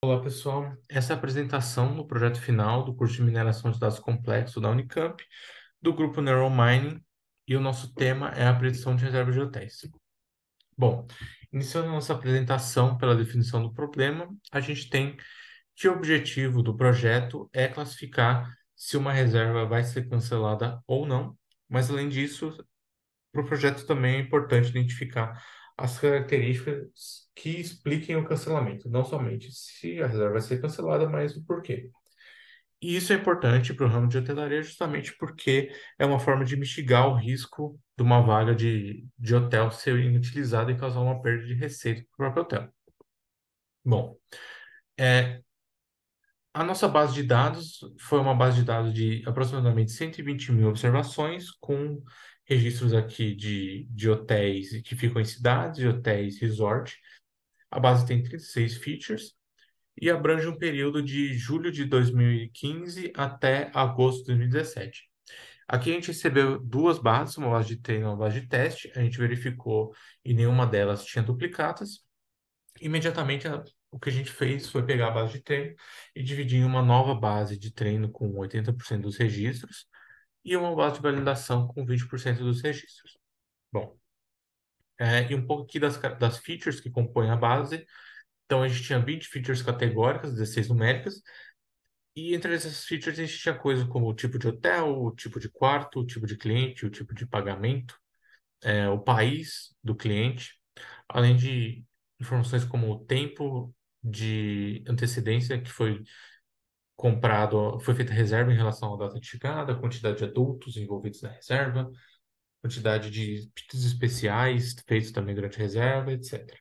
Olá, pessoal. Essa é a apresentação no projeto final do curso de mineração de dados complexo da Unicamp, do grupo Neuromining, e o nosso tema é a predição de reservas de hotéis. Bom, iniciando a nossa apresentação pela definição do problema, a gente tem que o objetivo do projeto é classificar se uma reserva vai ser cancelada ou não, mas além disso, para o projeto também é importante identificar as características que expliquem o cancelamento, não somente se a reserva vai ser cancelada, mas o porquê. E isso é importante para o ramo de hotelaria justamente porque é uma forma de mitigar o risco de uma vaga de hotel ser inutilizada e causar uma perda de receita para o próprio hotel. Bom, é, a nossa base de dados foi uma base de dados de aproximadamente 120 mil observações, com registros aqui de hotéis que ficam em cidades e hotéis resort. A base tem 36 features e abrange um período de julho de 2015 até agosto de 2017. Aqui a gente recebeu duas bases, uma base de treino e uma base de teste. A gente verificou e nenhuma delas tinha duplicatas. Imediatamente, o que a gente fez foi pegar a base de treino e dividir em uma nova base de treino com 80% dos registros e uma base de validação com 20% dos registros. Bom, e um pouco aqui das features que compõem a base. Então, a gente tinha 20 features categóricas, 16 numéricas, e entre essas features a gente tinha coisas como o tipo de hotel, o tipo de quarto, o tipo de cliente, o tipo de pagamento, o país do cliente, além de informações como o tempo de antecedência que foi comprado, foi feita reserva em relação à data de chegada, a quantidade de adultos envolvidos na reserva, quantidade de pedidos especiais feitos também durante a reserva, etc.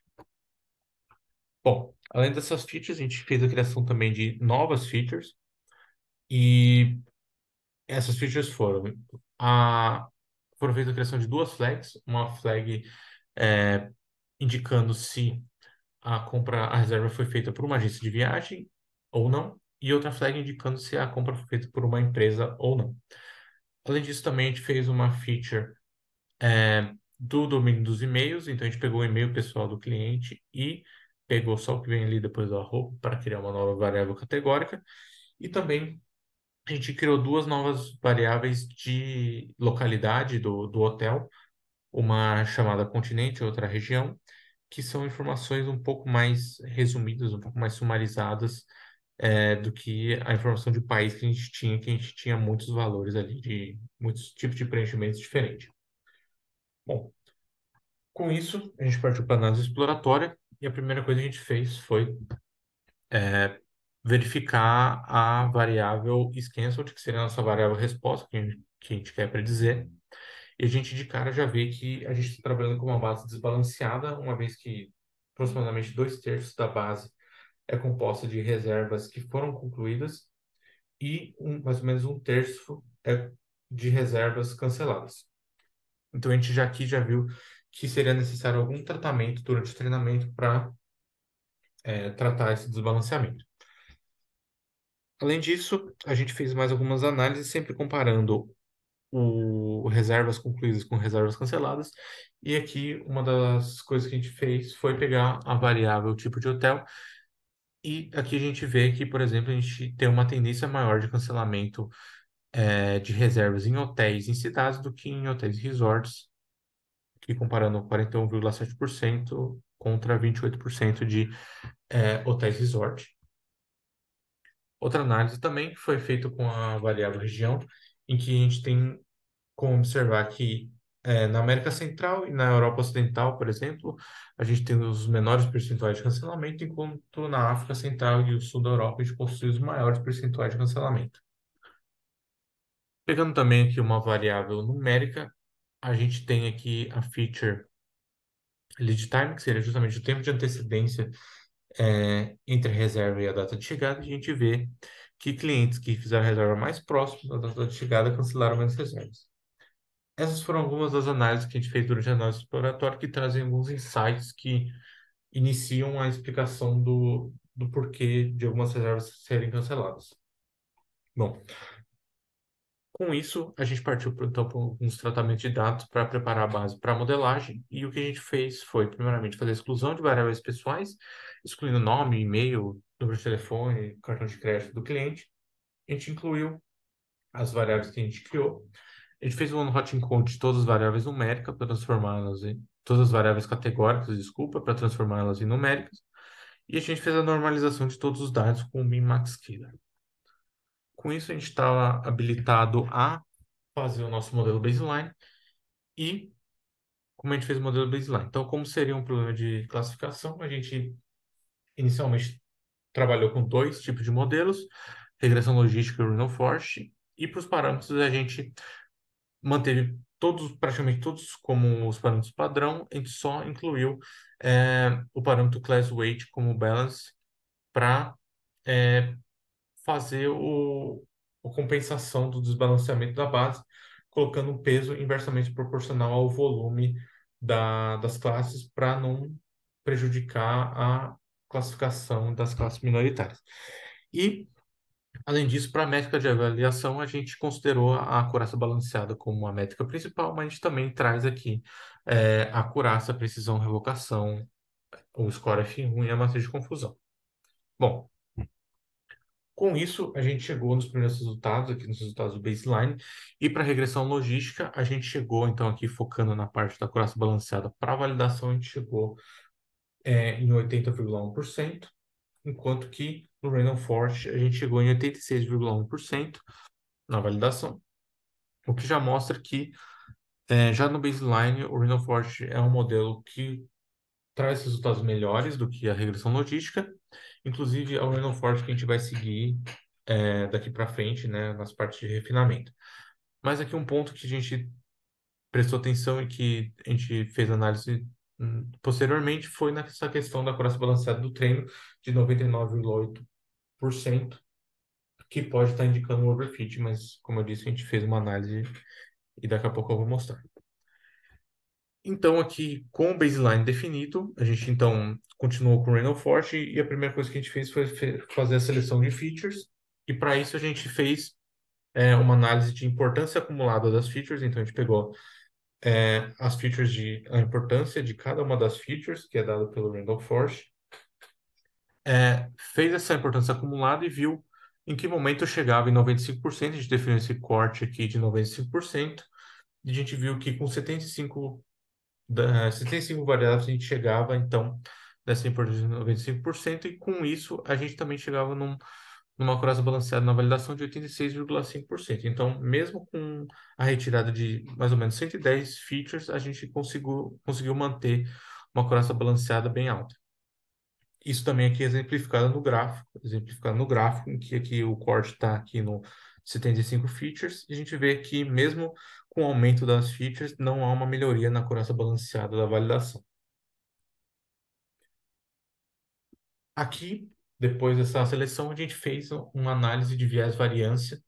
Bom, além dessas features, a gente fez a criação também de novas features e essas features a, foram feitas a criação de duas flags, uma flag é, indicando se a reserva foi feita por uma agência de viagem ou não, e outra flag indicando se a compra foi feita por uma empresa ou não. Além disso, também a gente fez uma feature do domínio dos e-mails, então a gente pegou o e-mail pessoal do cliente e pegou só o que vem ali depois do arroba para criar uma nova variável categórica, e também a gente criou duas novas variáveis de localidade do hotel, uma chamada continente e outra região, que são informações um pouco mais resumidas, um pouco mais sumarizadas, do que a informação de país que a gente tinha muitos valores ali, de muitos tipos de preenchimentos diferentes. Bom, com isso, a gente partiu para a análise exploratória e a primeira coisa que a gente fez foi verificar a variável scansort, que seria a nossa variável resposta, que a gente quer predizer. E a gente de cara já vê que a gente está trabalhando com uma base desbalanceada, uma vez que aproximadamente dois terços da base é composta de reservas que foram concluídas e mais ou menos um terço é de reservas canceladas. Então a gente já aqui já viu que seria necessário algum tratamento durante o treinamento para tratar esse desbalanceamento. Além disso, a gente fez mais algumas análises, sempre comparando o reservas concluídas com reservas canceladas. E aqui, uma das coisas que a gente fez foi pegar a variável tipo de hotel. E aqui a gente vê que, por exemplo, a gente tem uma tendência maior de cancelamento de reservas em hotéis em cidades do que em hotéis e resorts, que comparando 41,7% contra 28% de hotéis resort. Outra análise também foi feita com a variável região, em que a gente tem como observar que na América Central e na Europa Ocidental, por exemplo, a gente tem os menores percentuais de cancelamento, enquanto na África Central e o Sul da Europa a gente possui os maiores percentuais de cancelamento. Pegando também aqui uma variável numérica, a gente tem aqui a feature lead time, que seria justamente o tempo de antecedência entre a reserva e a data de chegada. A gente vê que clientes que fizeram a reserva mais próximo da data de chegada cancelaram menos reservas. Essas foram algumas das análises que a gente fez durante a análise exploratória que trazem alguns insights que iniciam a explicação do porquê de algumas reservas serem canceladas. Bom, com isso, a gente partiu então para alguns tratamentos de dados para preparar a base para a modelagem. E o que a gente fez foi, primeiramente, fazer a exclusão de variáveis pessoais, excluindo nome, e-mail, número de telefone, cartão de crédito do cliente. A gente incluiu as variáveis que a gente criou. A gente fez um hot encode de todas as variáveis numéricas para transformá-las em todas as variáveis categóricas, desculpa, para transformá-las em numéricas. E a gente fez a normalização de todos os dados com o Min-Max Killer. Com isso, a gente está habilitado a fazer o nosso modelo baseline e como a gente fez o modelo baseline. Então, como seria um problema de classificação, a gente inicialmente trabalhou com dois tipos de modelos, regressão logística e Random Forest, e para os parâmetros a gente manteve todos, praticamente todos como os parâmetros padrão, a gente só incluiu o parâmetro class weight como balance para fazer a compensação do desbalanceamento da base, colocando um peso inversamente proporcional ao volume das classes para não prejudicar a classificação das classes minoritárias. E, além disso, para a métrica de avaliação, a gente considerou a acurácia balanceada como a métrica principal, mas a gente também traz aqui a acurácia, precisão, revocação, o score F1 e a matriz de confusão. Bom, com isso, a gente chegou nos primeiros resultados, aqui nos resultados do baseline, e para regressão logística, a gente chegou, então, aqui focando na parte da acurácia balanceada para validação, a gente chegou em 80,1%, enquanto que no Random Forest a gente chegou em 86,1% na validação, o que já mostra que já no baseline o Random Forest é um modelo que traz resultados melhores do que a regressão logística. Inclusive, é o Random Forest que a gente vai seguir daqui para frente, né, nas partes de refinamento. Mas aqui um ponto que a gente prestou atenção e que a gente fez análise posteriormente foi nessa questão da acurácia balanceada do treino de 99,8%, que pode estar indicando um overfit, mas como eu disse, a gente fez uma análise e daqui a pouco eu vou mostrar. Então, aqui com o baseline definido, a gente então continuou com o Random Forest e a primeira coisa que a gente fez foi fazer a seleção de features. E para isso a gente fez uma análise de importância acumulada das features. Então, a gente pegou as features a importância de cada uma das features, que é dada pelo Random Forest, fez essa importância acumulada e viu em que momento eu chegava em 95%. A gente definiu esse corte aqui de 95%. E a gente viu que com 75 variáveis a gente chegava, então, nessa importância de 95%, e com isso a gente também chegava numa acurácia balanceada na validação de 86,5%. Então, mesmo com a retirada de mais ou menos 110 features, a gente conseguiu manter uma acurácia balanceada bem alta. Isso também aqui é exemplificado no gráfico, em que aqui o corte está aqui no 75 features, e a gente vê que mesmo com o aumento das features, não há uma melhoria na acurácia balanceada da validação. Aqui, depois dessa seleção, a gente fez uma análise de viés variância,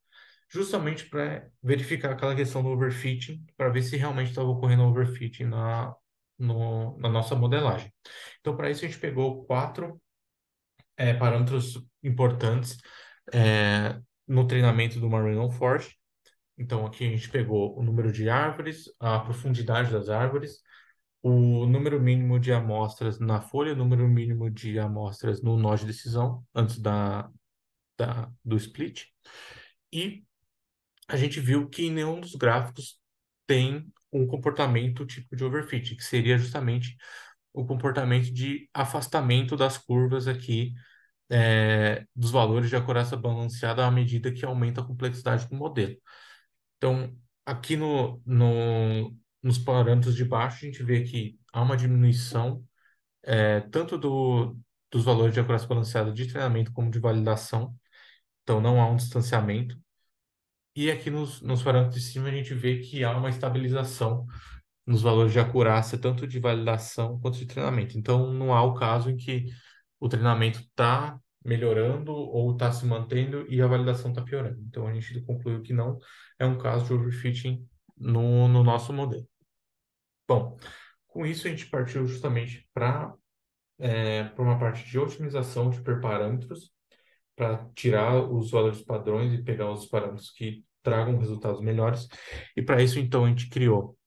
justamente para verificar aquela questão do overfitting, para ver se realmente estava ocorrendo overfitting na nossa modelagem. Então, para isso, a gente pegou quatro parâmetros importantes no treinamento do Marine Forest. Então, aqui a gente pegou o número de árvores, a profundidade das árvores, o número mínimo de amostras na folha, o número mínimo de amostras no nó de decisão, antes do split. E a gente viu que nenhum dos gráficos tem um comportamento típico de overfit, que seria justamente o comportamento de afastamento das curvas aqui, dos valores de acurácia balanceada à medida que aumenta a complexidade do modelo. Então, aqui nos parâmetros de baixo, a gente vê que há uma diminuição tanto dos valores de acurácia balanceada de treinamento como de validação. Então, não há um distanciamento. E aqui nos parâmetros de cima, a gente vê que há uma estabilização nos valores de acurácia, tanto de validação quanto de treinamento. Então, não há o caso em que o treinamento está melhorando ou está se mantendo e a validação está piorando. Então, a gente concluiu que não é um caso de overfitting no nosso modelo. Bom, com isso a gente partiu justamente para uma parte de otimização de hiperparâmetros, para tirar os valores padrões e pegar os parâmetros que tragam resultados melhores. E para isso, então, a gente criou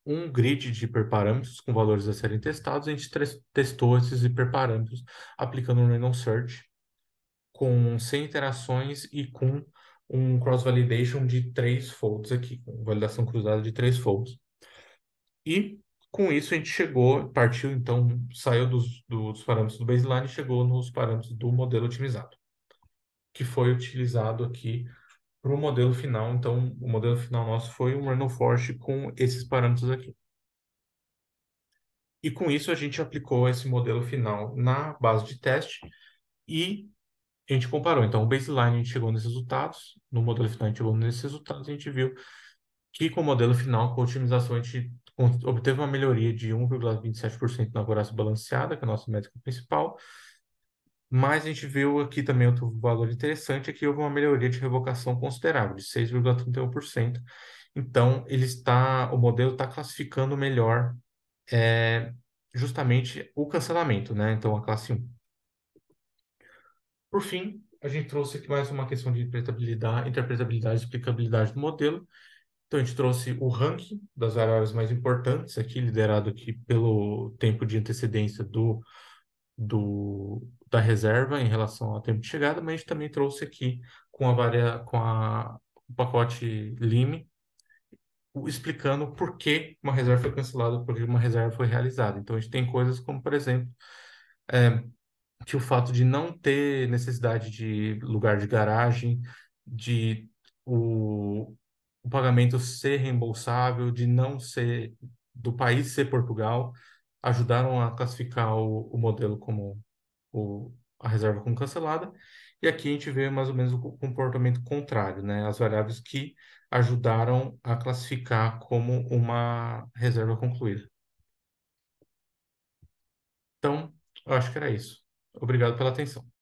um grid de hiperparâmetros com valores a serem testados. A gente testou esses hiperparâmetros aplicando um random search com 100 interações e com um cross-validation de 3 folds aqui, com validação cruzada de 3 folds. E com isso a gente chegou, partiu então, saiu dos parâmetros do baseline e chegou nos parâmetros do modelo otimizado, que foi utilizado aqui para o modelo final. Então, o modelo final nosso foi um random forest com esses parâmetros aqui. E com isso a gente aplicou esse modelo final na base de teste e a gente comparou. Então, o baseline a gente chegou nesses resultados, no modelo final a gente chegou nesses resultados, a gente viu que com o modelo final, com a otimização, a gente obteve uma melhoria de 1,27% na acurácia balanceada, que é a nossa métrica principal, mas a gente viu aqui também outro valor interessante, é que houve uma melhoria de revocação considerável, de 6,31%. Então, o modelo está classificando melhor é, justamente o cancelamento, né? Então, a classe 1. Por fim, a gente trouxe aqui mais uma questão de interpretabilidade e explicabilidade do modelo. Então, a gente trouxe o ranking das variáveis mais importantes, aqui liderado aqui pelo tempo de antecedência da reserva em relação ao tempo de chegada, mas a gente também trouxe aqui o pacote Lime, explicando por que uma reserva foi cancelada, por que uma reserva foi realizada. Então, a gente tem coisas como, por exemplo, é, que o fato de não ter necessidade de lugar de garagem, de o, o pagamento ser reembolsável, de não ser do país ser Portugal, ajudaram a classificar o modelo como a reserva como cancelada. E aqui a gente vê mais ou menos o comportamento contrário, né? As variáveis que ajudaram a classificar como uma reserva concluída. Então, eu acho que era isso. Obrigado pela atenção.